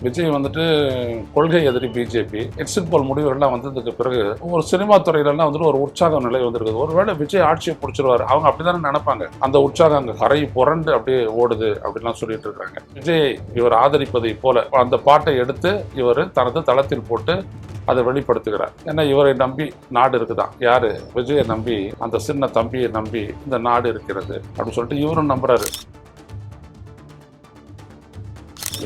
விஜய் வந்துட்டு கொள்கை எதிரி பிஜேபி எக்ஸிட் போல் முடிவுகள்லாம் வந்ததுக்கு பிறகு ஒரு சினிமா துறையிலலாம் வந்துட்டு ஒரு உற்சாக நிலை வந்திருக்குது. ஒருவேளை விஜய் ஆட்சியை பிடிச்சிருவாரு, அவங்க அப்படித்தானே நினைப்பாங்க. அந்த உற்சாகம் அங்கே கரை புரண்டு அப்படியே ஓடுது அப்படின்லாம் சொல்லிட்டு இருக்காங்க. விஜய் இவர் ஆதரிப்பதை போல அந்த பாட்டை எடுத்து இவர் தனது தளத்தில் போட்டு அதை வெளிப்படுத்துகிறார். ஏன்னா இவரை நம்பி நாடு இருக்குதான். யாரு? விஜயை நம்பி, அந்த சின்ன தம்பியை நம்பி இந்த நாடு இருக்கிறது அப்படின்னு சொல்லிட்டு இவரும் நம்புறாரு.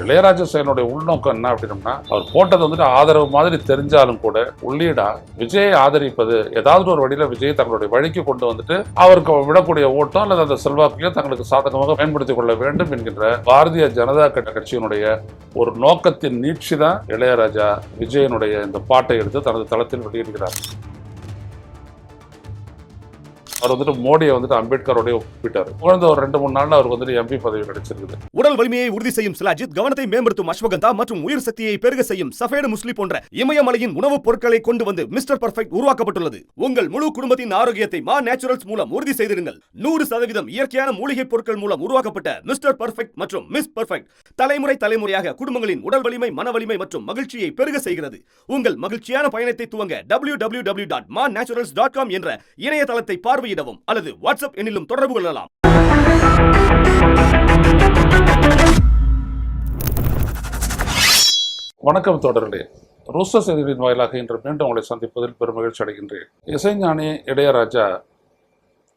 இளையராஜா செயலுடைய உள்நோக்கம் என்ன அப்படின்னா, அவர் போட்டது வந்துட்டு ஆதரவு மாதிரி தெரிஞ்சாலும் கூட உள்ளீடா விஜயை ஆதரிப்பது, ஏதாவது ஒரு வழியில விஜய் தங்களுடைய வழிக்கு கொண்டு வந்துட்டு அவருக்கு விடக்கூடிய ஓட்டம் அல்லது அந்த செல்வாக்கையோ தங்களுக்கு சாதகமாக பயன்படுத்திக் கொள்ள வேண்டும் என்கின்ற பாரதிய ஜனதா கட்சியினுடைய ஒரு நோக்கத்தின் நீட்சி தான் இளையராஜா விஜயனுடைய இந்த பாட்டை எடுத்து தனது தளத்தில் வெளியிடுகிறார். அவர் வந்துட்டு மோடியை வந்துட்டு அம்பேத்கரோட ஒப்பிட்டார். குழந்தை ஒரு 2-3 நாள்ல அவருக்கு வந்துட்டு எம்பி பதவி கிடைச்சிருக்குது. உடல் வலிமையை உறுதி செய்யும் சிலாஜித், கவனத்தை மேம்படுத்தும் அஸ்வகந்தா மற்றும் உயிர் சக்தியை பெருக செய்யும் சஃபேடு முஸ்லி போன்ற இமயமலையின் உணவுப் பொருட்களை கொண்டு வந்து மிஸ்டர் பர்ஃபெக்ட் உருவாக்கப்பட்டுள்ளது. உங்கள் முழு குடும்பத்தின் ஆரோக்கியத்தை மா நேச்சுரல்ஸ் மூலம் உறுதி செய்திருங்கள். 100% இயற்கையான மூலிகை பொருட்கள் மூலம் உருவாக்கப்பட்ட மிஸ்டர் பர்ஃபெக்ட் மற்றும் மிஸ் பர்ஃபெக்ட் தலைமுறையாக குடும்பங்களின் உடல் வலிமை, மன வலிமை மற்றும் மகிழ்ச்சியை பெருக செய்கிறது. உங்கள் மகிழ்ச்சியான பயணத்தை துவங்க www.mannaturals.com என்ற இணையதளத்தை பார்வையிடவும் அல்லது வாட்ஸ்அப் எண்ணிலும் தொடர்பு கொள்ளலாம். வணக்கம் தொடர்களே, ரூஸ்டர் செய்திகளின் வாயிலாக இன்று மீண்டும் உங்களை சந்திப்பதில் பெரும் மகிழ்ச்சி அடைகின்றேன். இசைஞானி இளையராஜா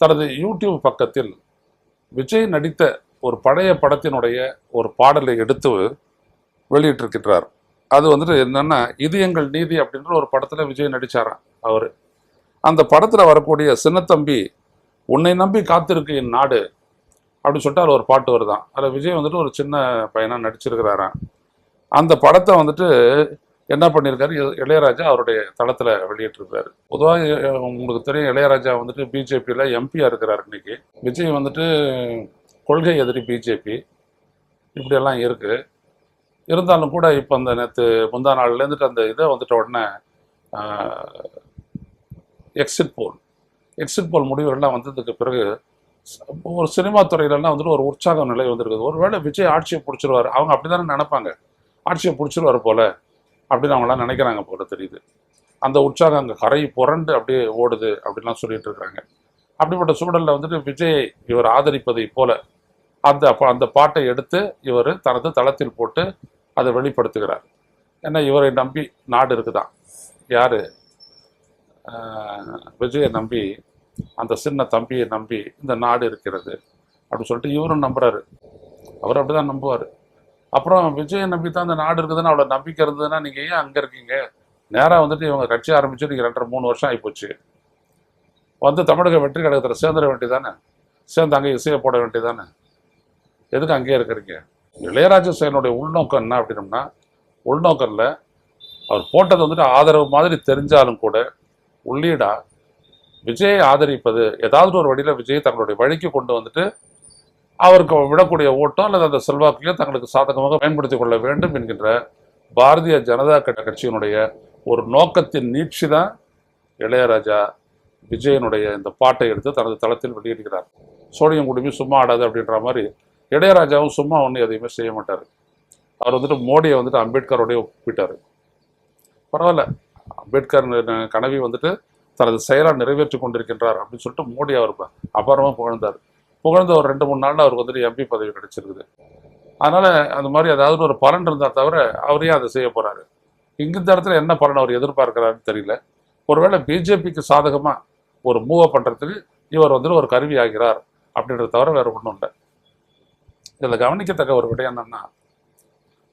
தனது யூடியூப் பக்கத்தில் விஜய் நடித்த ஒரு பழைய படத்தினுடைய ஒரு பாடலை எடுத்து வெளியிட்டிருக்கின்றார். அது வந்துட்டு என்னன்னா, இது எங்கள் நீதி அப்படின்ற ஒரு படத்துல விஜய் நடிச்சாராம். அவரு அந்த படத்துல வரக்கூடிய சின்னத்தம்பி உன்னை நம்பி காத்திருக்கு என் நாடு அப்படின்னு சொல்லிட்டு அதில் ஒரு பாட்டு வருதான். அதில் விஜய் வந்துட்டு ஒரு சின்ன பையனா நடிச்சிருக்கிறாராம். அந்த படத்தை வந்துட்டு என்ன பண்ணியிருக்காரு இளையராஜா அவருடைய தளத்தில் வெளியிட்டிருக்காரு. பொதுவாக உங்களுக்கு தெரியும், இளையராஜா வந்துட்டு பிஜேபியில் எம்பியாக இருக்கிறார். இன்னைக்கு விஜய் வந்துட்டு கொள்கை எதிரி பிஜேபி இப்படியெல்லாம் இருக்கு. இருந்தாலும் கூட இப்போ அந்த நேற்று முந்தா நாள்லேருந்துட்டு அந்த இதை வந்துட்ட உடனே எக்ஸிட் போல் முடிவுகள்லாம் வந்ததுக்கு பிறகு ஒரு சினிமா துறையிலலாம் வந்துட்டு ஒரு உற்சாக நிலை வந்திருக்குது. ஒருவேளை விஜய் ஆட்சியை பிடிச்சிருவாரு, அவங்க அப்படித்தானே நினைப்பாங்க. ஆட்சியை பிடிச்சிருவாரு போல அப்படின்னு அவங்களாம் நினைக்கிறாங்க போல தெரியுது. அந்த உற்சாகம் அங்கே கரை புரண்டு அப்படியே ஓடுது அப்படின்லாம் சொல்லிட்டு இருக்கிறாங்க. அப்படிப்பட்ட சூழலில் வந்துட்டு விஜய் இவர் ஆதரிப்பதை போல அந்த பாட்டை எடுத்து இவர் தனது தளத்தில் போட்டு அதை வெளிப்படுத்துகிறார். ஏன்னா இவரை நம்பி நாடு இருக்குதான். யாரு? விஜயை நம்பி, அந்த சின்ன தம்பியை நம்பி இந்த நாடு இருக்கிறது அப்படின்னு சொல்லிட்டு இவரும் நம்புறாரு. அவர் அப்படிதான் நம்புவார். அப்புறம் விஜயை நம்பி தான் அந்த நாடு இருக்குதுன்னு அவ்வளோ நம்பிக்கை இருந்ததுன்னா நீங்கள் ஏன் அங்கே இருக்கீங்க? நேராக வந்துட்டு இவங்க கட்சி ஆரம்பிச்சு நீங்கள் 2.5-3 வருஷம் ஆகிப்போச்சு. வந்து தமிழக வெற்றி கழகத்தில் சேர்ந்துட வேண்டியதானே, சேர்ந்து அங்கே இசையை போட வேண்டியதானே, எதுக்கு அங்கேயே இருக்கிறீங்க? இளையராஜா செயலுடைய உள்நோக்கம் என்ன அப்படின்னம்னா, உள்நோக்கம்ல அவர் போட்டது வந்துட்டு ஆதரவு மாதிரி தெரிஞ்சாலும் கூட உள்ளீடா விஜயை ஆதரிப்பது, ஏதாவது ஒரு வழியில விஜய் தங்களுடைய வழிக்கு கொண்டு வந்துட்டு அவருக்கு விடக்கூடிய ஓட்டம் அல்லது அந்த செல்வாக்கையோ தங்களுக்கு சாதகமாக பயன்படுத்திக் கொள்ள வேண்டும் என்கின்ற பாரதிய ஜனதா கட்சியினுடைய ஒரு நோக்கத்தின் நீட்சி தான் இளையராஜா விஜயனுடைய இந்த பாட்டை எடுத்து தனது தளத்தில் வெளியிடுகிறார். சோழியம் குடுமி சும்மா ஆடாது அப்படின்ற மாதிரி இளையராஜாவும் சும்மா ஒன்றும் எதையுமே செய்ய மாட்டார். அவர் வந்துட்டு மோடியை வந்துட்டு அம்பேத்கரோடய ஒப்பிட்டார். பரவாயில்ல, அம்பேத்கர் கனவை வந்துட்டு தனது செயலால் நிறைவேற்றி கொண்டிருக்கின்றார் அப்படின்னு சொல்லிட்டு மோடி அவர் அபாரமாக புகழ்ந்தார். புகழ்ந்த ஒரு 2-3 நாளில் அவருக்கு வந்துட்டு எம்பி பதவி கிடைச்சிருக்குது. அதனால அந்த மாதிரி ஏதாவது ஒரு பலன் இருந்தால் தவிர அவரையே அதை செய்ய போறாரு. இந்த இடத்துல என்ன பலன் அவர் எதிர்பார்க்கிறாருன்னு தெரியல. ஒருவேளை பிஜேபிக்கு சாதகமா ஒரு மூவ் பண்றதுக்கு இவர் வந்துட்டு ஒரு கருவி ஆகிறார் அப்படின்றத தவிர வேற ஒன்றும் இல்லை. இதில் கவனிக்கத்தக்க ஒரு விடயம் என்னன்னா,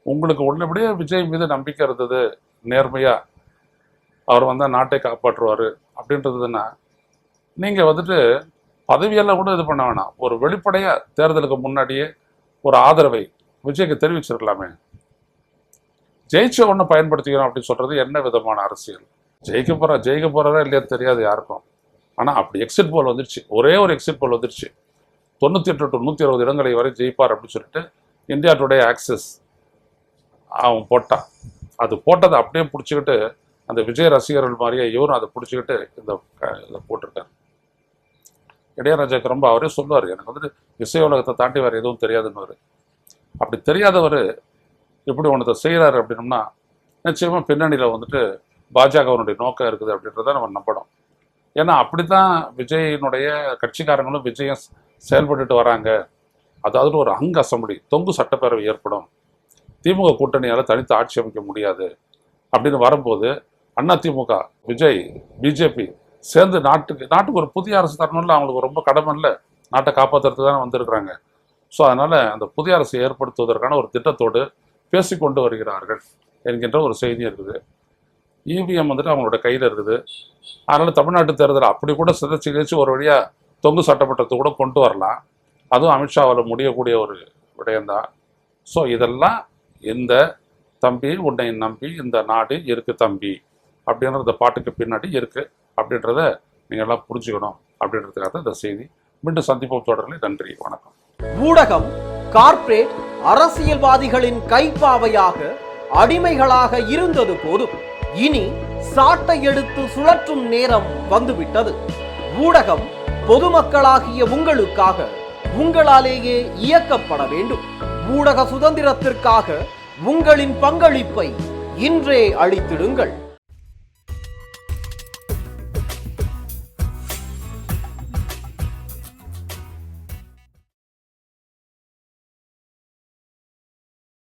உங்களுக்கு உள்ளபடியே விஜய் மீது நம்பிக்கை இருந்தது, நேர்மையா அவர் வந்தால் நாட்டை காப்பாற்றுவார் அப்படின்றதுன்னா, நீங்கள் வந்துட்டு பதவியெல்லாம் கூட இது பண்ண வேணாம். ஒரு வெளிப்படையாக தேர்தலுக்கு முன்னாடியே ஒரு ஆதரவை விஜய்க்கு தெரிவிச்சிருக்கலாமே. ஜெயிச்ச ஒன்று பயன்படுத்திக்கிறோம் அப்படின்னு சொல்கிறது என்ன விதமான அரசியல்? ஜெயிக்க போகிறதா இல்லையா தெரியாது யாருக்கும். ஆனால் அப்படி எக்ஸிட் போல் வந்துருச்சு, ஒரே ஒரு எக்ஸிட் போல் வந்துருச்சு. 98 to 120 இடங்களை வரை ஜெயிப்பார் அப்படின்னு சொல்லிட்டு இந்தியா டுடே ஆக்சஸ் அவன் போட்டான். அது போட்டதை அப்படியே பிடிச்சிக்கிட்டு அந்த விஜய் ரசிகர்கள் மாதிரியே இவரும் அதை பிடிச்சிக்கிட்டு இதை போட்டிருக்காரு. இளையராஜாக்கு ரொம்ப அவரே சொல்லுவார், எனக்கு வந்துட்டு இசை உலகத்தை தாண்டி வேறு எதுவும் தெரியாதுன்னு. அப்படி தெரியாதவர் இப்படி ஒன்றத்தை செய்கிறாரு அப்படின்னம்னா நிச்சயமாக பின்னணியில் வந்துட்டு பாஜகவினுடைய நோக்கம் இருக்குது அப்படின்றத நம்ம நம்பணும். ஏன்னா அப்படித்தான் விஜயினுடைய கட்சிக்காரங்களும் விஜயம் செயல்பட்டுட்டு வராங்க. அதாவது ஒரு அங்க அசம்பிளி தொங்கு சட்டப்பேரவை ஏற்படும், திமுக கூட்டணியால் தனித்து ஆட்சி அமைக்க முடியாது அப்படின்னு வரும்போது அதிமுக, விஜய், பிஜேபி சேர்ந்து நாட்டுக்கு ஒரு புதிய அரசு தரணும்ல, அவங்களுக்கு ரொம்ப கடமை இல்லை, நாட்டை காப்பாற்றுறதுக்கு தானே வந்திருக்கிறாங்க. ஸோ அதனால் அந்த புதிய அரசை ஏற்படுத்துவதற்கான ஒரு திட்டத்தோடு பேசிக்கொண்டு வருகிறார்கள் என்கின்ற ஒரு செய்தி இருக்குது. இவிஎம் வந்துட்டு அவங்களோட கையில் இருக்குது. அதனால் தமிழ்நாட்டு தேர்தல் அப்படி கூட சிதைச்சு கிழிச்சு ஒரு வழியாக தொங்கு சட்டமன்றத்தை கூட கொண்டு வரலாம். அதுவும் அமித்ஷாவால் முடியக்கூடிய ஒரு விடயம்தான். ஸோ இதெல்லாம் இந்த தம்பி உன்னை நம்பி இந்த நாடு இருக்கு தம்பி அப்படின்ற இந்த பாட்டுக்கு பின்னாடி இருக்கு அப்படின்றத நீங்கள் எல்லாம் புரிஞ்சுக்கணும் அப்படின்றதுக்காக இந்த செய்தி. மீண்டும் சந்திப்போம் தொடரில். நன்றி, வணக்கம். ஊடகம் கார்ப்பரேட் அரசியல்வாதிகளின் கைப்பாவையாக அடிமைகளாக இருந்தது போதும், இனி சாட்டை எடுத்து சுழற்றும் நேரம் வந்துவிட்டது. ஊடகம் பொதுமக்களாகிய உங்களுக்காக உங்களாலேயே இயக்கப்பட வேண்டும். ஊடக சுதந்திரத்திற்காக உங்களின் பங்களிப்பை இன்றே அளித்திடுங்கள்.